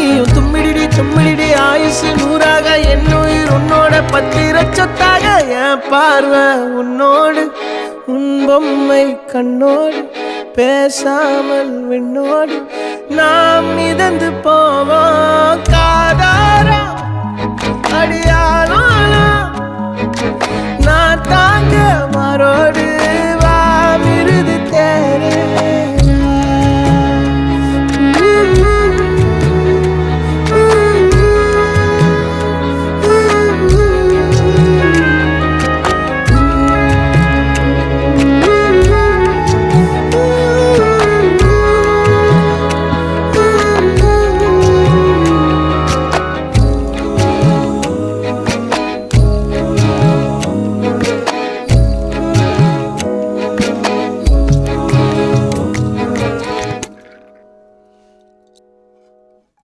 நீயும் தும்மிடிடி தும்மிடிடி ஆயுசு நூறாக என்னுயிர் உன்னோட பத்திர சொத்தாக என் பார்வை உன்னோடு உன் பொம்மை கண்ணோடு பேசாமல் விண்ணோடு நாம் மிதந்து போவோம் காதாரா அடியா